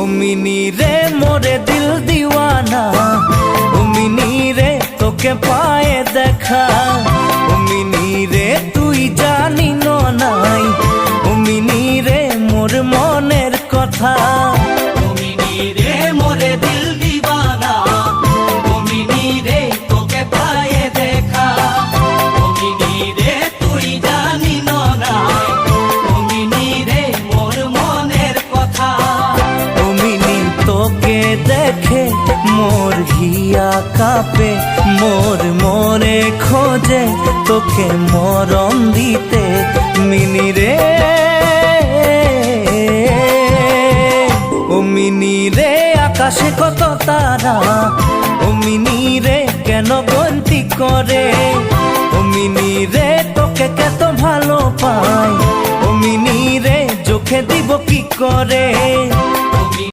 ও mini রে মোরে দিল দিওয়ানা, ও মিনি রে তোকে পায়ে দেখা, ও মিনি রে তুই জানি নাই, ও মিনি রে মোর মনের কথা। ও মিনি রে মোরে দিল দিওয়ানা, ও মিনি রে তোকে পায়ে দেখা, ও মিনি রে তুই জানি নাই, ও মিনি রে মোর মনের কথা। ও মিনি তোকে দেখে মোর হিয়া কাঁপে, মোর মনে খোঁজে তোকে মরম দিতে মিনি রে। ও মিনি রে আকাশে কত তারা, ও মিনি রে কেন গন্তি করে, ও মিনি রে তোকে কত ভালো পাই, ও মিনি রে চোখে দিব কি করে।